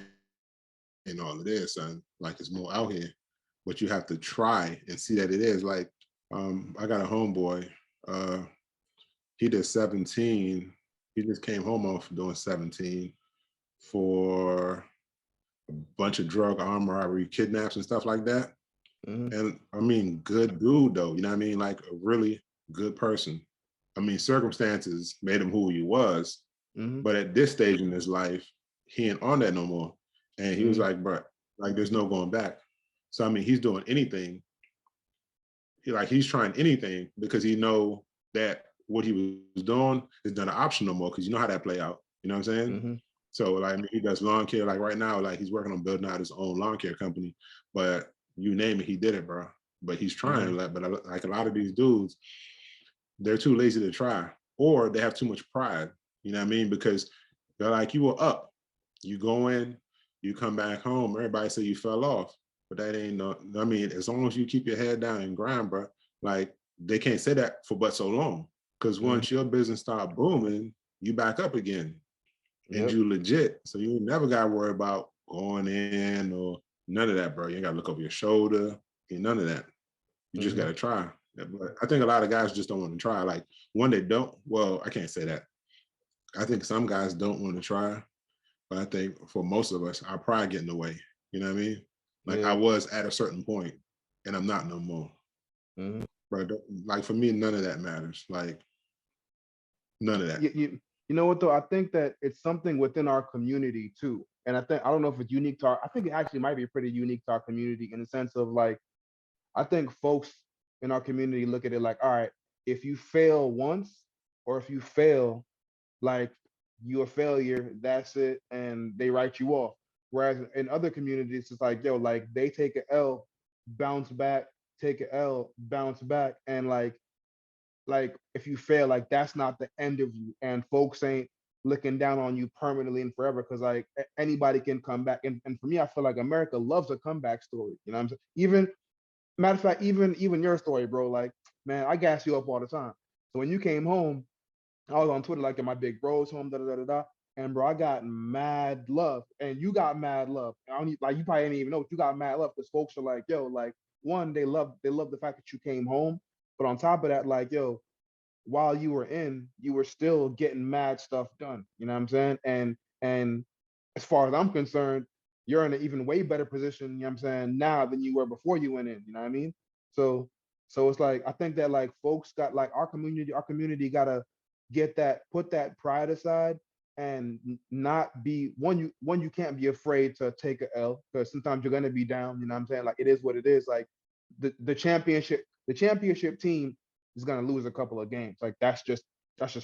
ain't all it is, son. Like, it's more out here, but you have to try and see that it is. Like, I got a homeboy. He did 17. He just came home off doing 17 for a bunch of drug, armed robbery, kidnaps, and stuff like that. And I mean, good dude though. You know what I mean? Like a really good person. I mean, circumstances made him who he was. But at this stage in his life, he ain't on that no more. And he was like, bro, like there's no going back. So I mean, he's doing anything. He's trying anything because he know that what he was doing is not an option no more because you know how that play out. You know what I'm saying? So like he does lawn care. Like right now, like he's working on building out his own lawn care company. But you name it, he did it, bro. But he's trying. Like, but like a lot of these dudes, they're too lazy to try, or they have too much pride. You know what I mean? Because they're like, you were up, you go in, you come back home, everybody say you fell off, but that ain't no. I mean, as long as you keep your head down and grind, bro, like they can't say that for but so long. Because once your business start booming, you back up again, and you legit. So you never got to worry about going in or none of that, bro. You ain't got to look over your shoulder, and none of that. You just got to try. But I think a lot of guys just don't want to try. Like when they don't, well, I can't say that. I think some guys don't want to try, but I think for most of us, our pride get in the way. You know what I mean? Like I was at a certain point, and I'm not no more. But like for me, none of that matters. Like none of that. You know what though? I think that it's something within our community too. And I don't know if it's unique to I think it actually might be pretty unique to our community in the sense of like, I think folks in our community look at it like, all right, if you fail once or if you fail, like you're a failure, that's it, and they write you off. Whereas in other communities, it's like, yo, like they take an L, bounce back, take an L, bounce back, and like if you fail, like that's not the end of you, and folks ain't looking down on you permanently and forever because like anybody can come back. And for me, I feel like America loves a comeback story. You know what I'm saying? Even matter of fact, even your story, bro. Like, man, I gas you up all the time. So when you came home, I was on Twitter like, in my big bros home, da da da da da. And bro, I got mad love, and you got mad love. I don't like you probably didn't even know, but you got mad love because folks are like, yo, like one, they love the fact that you came home, but on top of that, like, yo, while you were in, you were still getting mad stuff done. You know what I'm saying? And as far as I'm concerned, you're in an even way better position, you know what I'm saying, now than you were before you went in. You know what I mean? So it's like I think that like folks got like our community gotta get that, put that pride aside and not be you can't be afraid to take a L because sometimes you're gonna be down, you know what I'm saying? Like it is what it is. Like the championship team is gonna lose a couple of games. Like that's just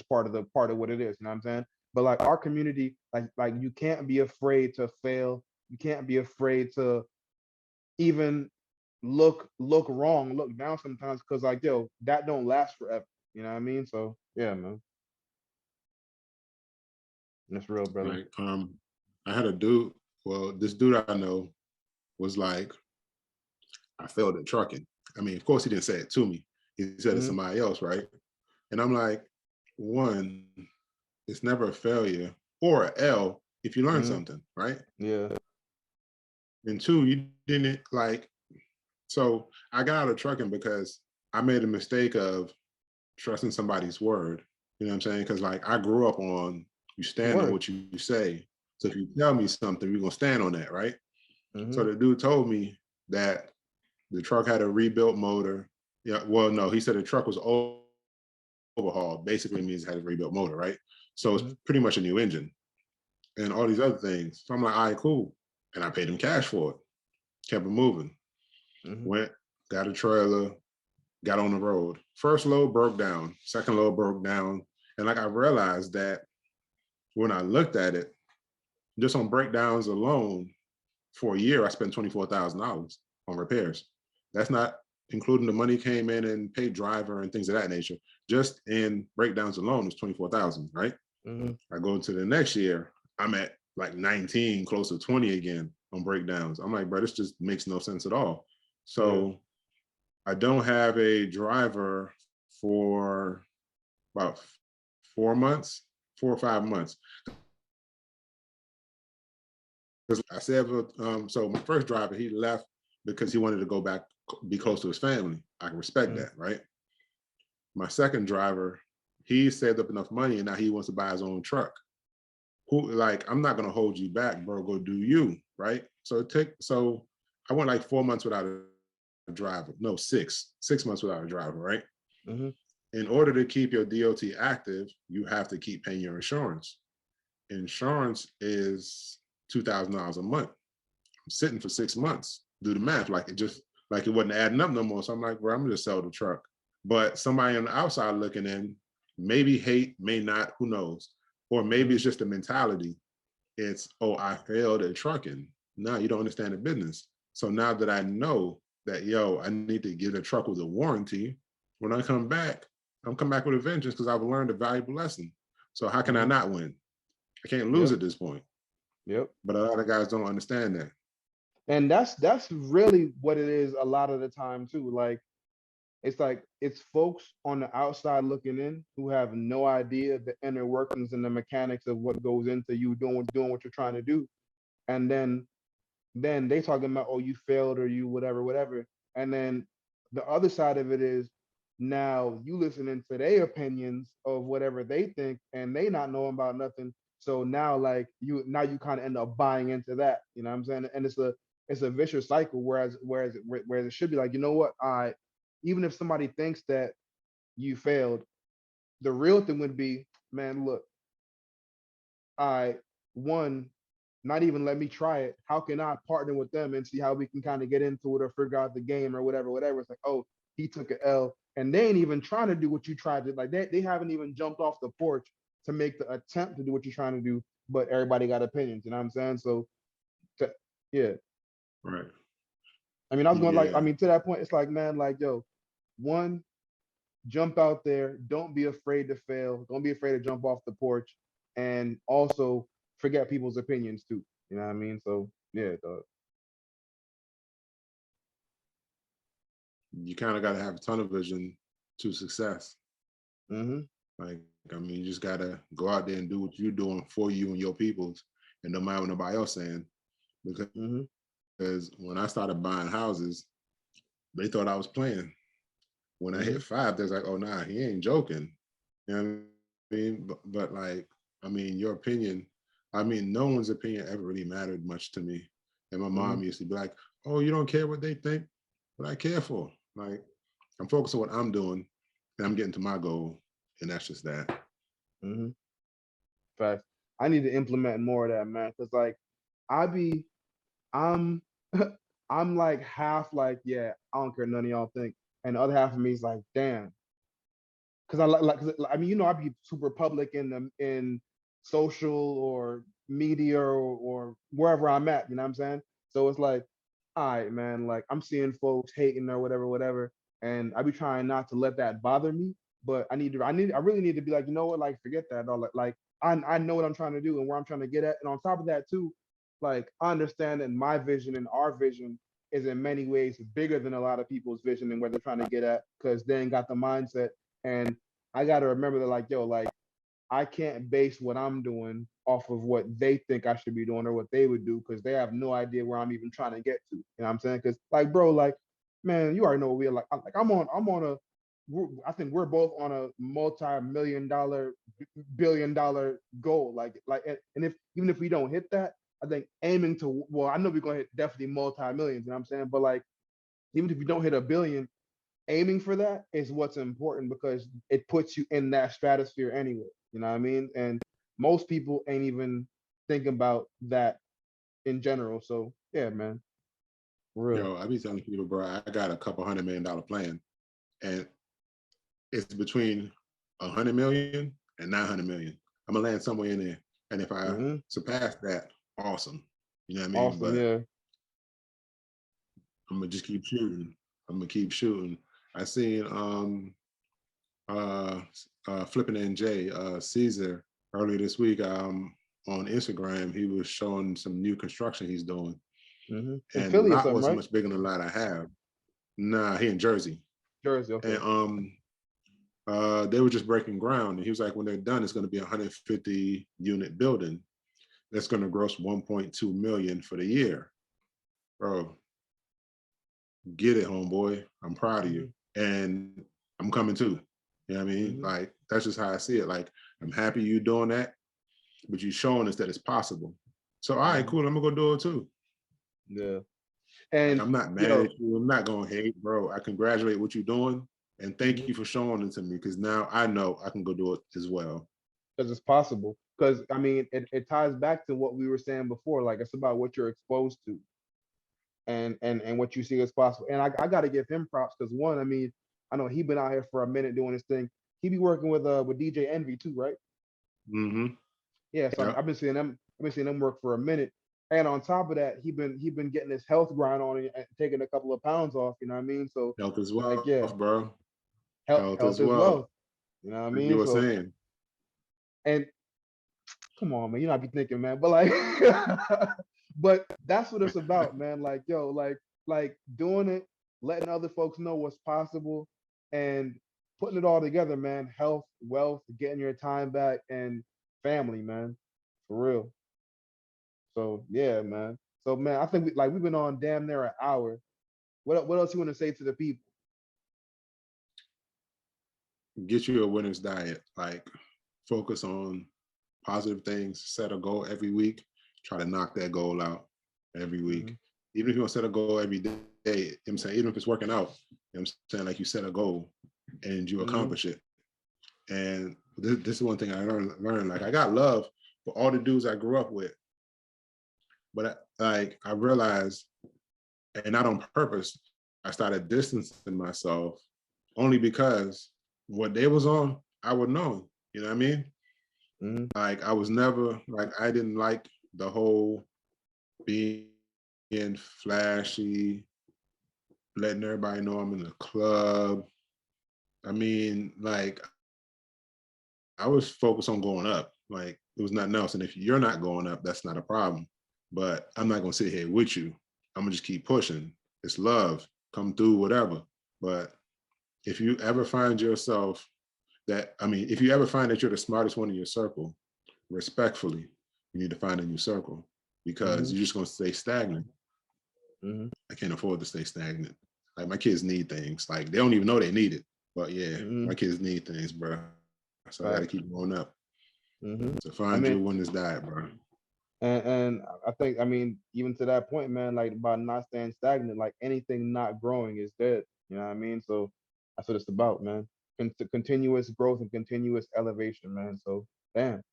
part of what it is. You know what I'm saying? But like our community, like you can't be afraid to fail. You can't be afraid to even look wrong, look down sometimes because like yo, that don't last forever. You know what I mean? So yeah, man, that's real, brother. Like I had a dude. Well, this dude I know was like, I failed at trucking. I mean, of course, he didn't say it to me. He said it to somebody else, right? And I'm like, one, it's never a failure or a L if you learn something, right? Yeah. And two, you didn't like. So I got out of trucking because I made a mistake of trusting somebody's word. You know what I'm saying? Because like I grew up on you stand on Word. what you say. So if you tell me something, we're gonna stand on that, right? So Mm-hmm. the dude told me that the truck had a rebuilt motor. Yeah, well, no, he said the truck was overhauled. Basically means it had a rebuilt motor, right? So it's pretty much a new engine and all these other things. So I'm like, all right, cool. And I paid him cash for it. Kept it moving. Went, got a trailer, got on the road. First load broke down. Second load broke down. And like I realized that when I looked at it, just on breakdowns alone, for a year, I spent $24,000 on repairs. That's not including the money came in and paid driver and things of that nature. Just in breakdowns alone, it's 24,000, right? I go into the next year, I'm at like 19, close to 20 again on breakdowns. I'm like, bro, this just makes no sense at all. So I don't have a driver for about 4 or 5 months. I said, so my first driver, he left because he wanted to go back, be close to his family. I can respect that, right? My second driver, he saved up enough money and now he wants to buy his own truck. Who, like, I'm not gonna hold you back, bro. Go do you, right? So I went like 4 months without a driver. No, 6 months without a driver, right? In order to keep your DOT active, you have to keep paying your insurance. Insurance is $2,000 a month. I'm sitting for 6 months. Do the math, like it wasn't adding up no more. So I'm like, bro, I'm gonna just sell the truck. But somebody on the outside looking in, maybe hate, may not, who knows? Or maybe it's just a mentality. it's, oh, I failed at trucking. Now you don't understand the business. So now that I know that, yo, I need to get a truck with a warranty, when I come back, I'm come back with a vengeance because I've learned a valuable lesson. So how can I not win? I can't lose at this point. Yep. But a lot of guys don't understand that. And that's really what it is a lot of the time too. Like it's folks on the outside looking in who have no idea the inner workings and the mechanics of what goes into you doing what you're trying to do. And then they talking about, oh, you failed or you whatever. And then the other side of it is now you listening to their opinions of whatever they think and they not knowing about nothing. So now like you kind of end up buying into that, you know what I'm saying? And it's a vicious cycle. Whereas it should be like, you know what, I even if somebody thinks that you failed, the real thing would be, man, look, I one, not even let me try it. How can I partner with them and see how we can kind of get into it or figure out the game or whatever? It's like, oh, he took an L and they ain't even trying to do what you tried to. Like they haven't even jumped off the porch to make the attempt to do what you're trying to do, but everybody got opinions, you know what I'm saying? So yeah. Right. I mean, I was going like, I Yeah. mean, to that point, it's like, man, like, yo, one, jump out there. Don't be afraid to fail. Don't be afraid to jump off the porch. And also forget people's opinions too. You know what I mean? So yeah, dog. You kind of got to have a tunnel vision to success. Mm-hmm. Like, I mean, you just got to go out there and do what you're doing for you and your peoples, and no matter what nobody else saying. Because when I started buying houses, they thought I was playing. When I hit 5, they're like, oh, nah, he ain't joking. You know what I mean? But like, I mean, your opinion, I mean, no one's opinion ever really mattered much to me. And my mom used to be like, oh, you don't care what they think? What I care for? Like, I'm focused on what I'm doing and I'm getting to my goal. And that's just that. Mm-hmm. Fact. I need to implement more of that, man. Cause like I'm I'm like half like, yeah, I don't care none of y'all think. And the other half of me is like, damn. Cause I like, cause, I mean, you know, I'd be super public in social or media or wherever I'm at, you know what I'm saying? So it's like, all right, man, like I'm seeing folks hating or whatever. And I be trying not to let that bother me, but I really need to be like, you know what, like forget that. All like I know what I'm trying to do and where I'm trying to get at. And on top of that too, like I understand that my vision and our vision is in many ways bigger than a lot of people's vision and where they're trying to get at because they ain't got the mindset. And I got to remember that, like, yo, like, I can't base what I'm doing off of what they think I should be doing or what they would do because they have no idea where I'm even trying to get to. You know what I'm saying? Because, like, bro, like, man, you already know what we're like. I think we're both on a multi-million dollar, billion-dollar goal. And if even if we don't hit that, I think aiming to, well, I know we're gonna hit definitely multi-millions. You know what I'm saying? But like, even if you don't hit a billion, aiming for that is what's important because it puts you in that stratosphere anyway. You know what I mean? And most people ain't even thinking about that in general. So yeah, man, for real. Yo, I be telling people, bro, I got a couple $100 million plan. And it's between 100 million and 900 million. I'm gonna land somewhere in there. And if I surpass that, awesome. You know what I mean? Awesome, But yeah. I'm gonna just keep shooting. I'm gonna keep shooting. I seen Flippin' NJ Caesar earlier this week on Instagram. He was showing some new construction he's doing, In and the Philly or lot something, wasn't right? much bigger than the lot I have. Nah, he in Jersey, Jersey, okay. and they were just breaking ground. And he was like, when they're done, it's going to be a 150 unit building that's going to gross 1.2 million for the year. Bro, get it, homeboy. I'm proud of you. And I'm coming too. You know what I mean? Like, that's just how I see it. Like, I'm happy you doing that, but you're showing us that it's possible. So, all right, cool. I'm going to go do it too. Yeah. Like, And I'm not mad at you. I'm not going to hate, bro. I congratulate what you're doing. And thank you for showing it to me because now I know I can go do it as well. because it's possible. Because I mean, it ties back to what we were saying before. Like it's about what you're exposed to and what you see as possible. And I got to give him props because one, I mean, I know he been out here for a minute doing his thing. He be working with DJ Envy too, right? Mm-hmm. Yeah, so Yep. I've been seeing them. I've been seeing him work for a minute. And on top of that, he been getting his health grind on and taking a couple of pounds off. You know what I mean? So Health is like, yeah, wealth, bro. health Health health is is wealth. wealth. You know what I Like you mean? were So saying. and come on, man, you not be thinking, man, but like, but that's what it's about, man. Like, yo, like doing it, letting other folks know what's possible, and putting it all together, man. Health, wealth, getting your time back, and family, man, for real. So yeah, man. So man, I think we've been on damn near an hour. What else you want to say to the people? Get you a winner's diet. Like focus on positive things, set a goal every week, try to knock that goal out every week. Hmm. Even if you don't set a goal every day, you know what I'm saying, even if it's working out, you know what I'm saying, like you set a goal and you Hmm. accomplish it. And this is one thing I learned. Like I got love for all the dudes I grew up with, but I realized, and not on purpose, I started distancing myself only because what they was on, I would know. You know what I mean? Hmm. Like I was never like I didn't like the whole being flashy, letting everybody know I'm in the club. I mean, like I was focused on going up. Like it was nothing else. And if you're not going up, that's not a problem. But I'm not gonna sit here with you. I'm gonna just keep pushing. It's love. Come through, whatever. But if you ever find yourself if you ever find that you're the smartest one in your circle, respectfully, you need to find a new circle because Hmm. you're just gonna stay stagnant. Hmm. I can't afford to stay stagnant. Like my kids need things. Like they don't even know they need it. But yeah, Hmm. my kids need things, bro. So I gotta Facts. keep going up. Hmm. So I find mean, your winner's diet, bro. and I think, I mean, even to that point, man, like about not staying stagnant, like anything not growing is dead. You know what I mean? So that's what it's about, man. Continuous growth and continuous elevation, man. So damn,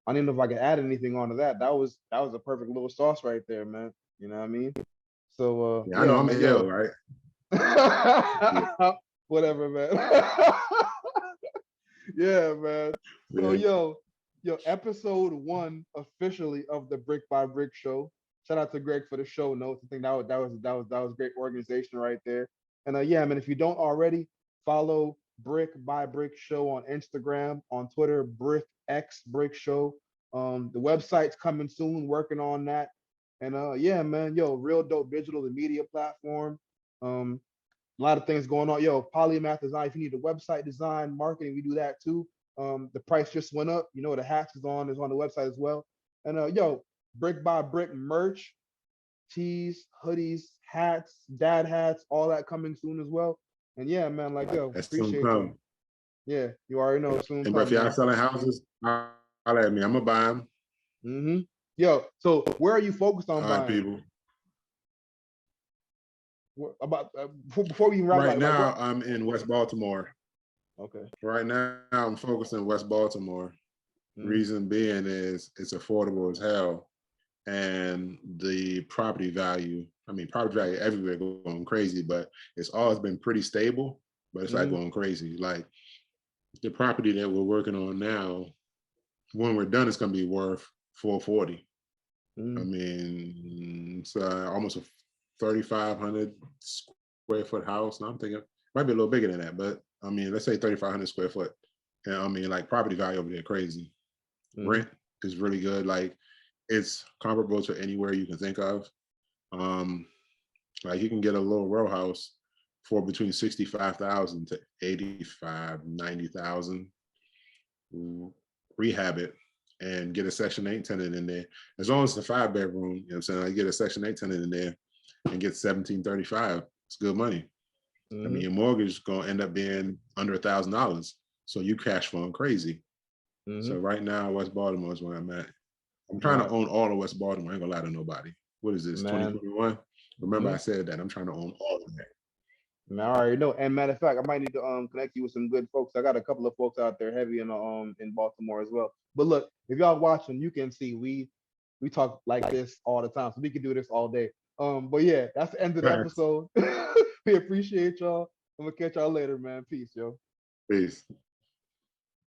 I don't even know if I can add anything onto that. That was a perfect little sauce right there, man. You know what I mean? So Yeah, I know yeah, I'm man, ill, yo, right? Yeah, whatever, man. Yeah, man. So yeah. yo, episode one officially of the Brick by Brick Show. Shout out to Greg for the show notes. I think that was great organization right there. And yeah, man, if you don't already, follow Brick by Brick Show on Instagram, on Twitter, Brick X Brick Show. The website's coming soon, working on that. And yeah, man, yo, real dope digital, the media platform. Um, a lot of things going on. Yo, Polymath Design. If you need a website design, marketing, we do that too. The price just went up. You know, the hats is on the website as well. And yo, Brick by Brick merch, tees, hoodies, hats, dad hats, all that coming soon as well. And yeah, man, like yo, That's soon appreciate y'all. come. Yeah, you already know soon And bro, if come, y'all man. selling houses, holler at me. I'm gonna buy them. Yo, so where are you focused on All right, buying? people. About before we even wrap, Right like now, what? I'm in West Baltimore. Okay. Right now, I'm focused in West Baltimore. Mm-hmm. Reason being is it's affordable as hell. And the property value, I mean, property value everywhere going crazy, but it's always been pretty stable, but it's like Mm-hmm. going crazy. Like the property that we're working on now, when we're done, it's going to be worth 440. I Mm-hmm. mean, it's almost a 3,500 square foot house. And I'm thinking it might be a little bigger than that, but I mean, let's say 3,500 square foot. And I mean, like property value over there crazy. Mm-hmm. Rent is really good. Like it's comparable to anywhere you can think of. Um, like you can get a little row house for between 65,000 to 85, 90,000. Rehab it and get a Section 8 tenant in there. As long as it's a 5 bedroom, you know what I'm saying? I get a Section 8 tenant in there and get 1735. It's good money. I Mm-hmm. mean, your mortgage is gonna end up being under $1,000. So you cash flowing crazy. Mm-hmm. So right now, West Baltimore is where I'm at. I'm trying to Right, own all of West Baltimore. I ain't gonna lie to nobody. What is this, man. 2021? Remember Mm-hmm. I said that. I'm trying to own all of that. Man, I already know. And matter of fact, I might need to connect you with some good folks. I got a couple of folks out there heavy in Baltimore as well. But look, if y'all watching, you can see we talk like this all the time, so we can do this all day. But yeah, that's the end of the Facts. episode. We appreciate y'all. I'm gonna catch y'all later, man. Peace, yo. Peace.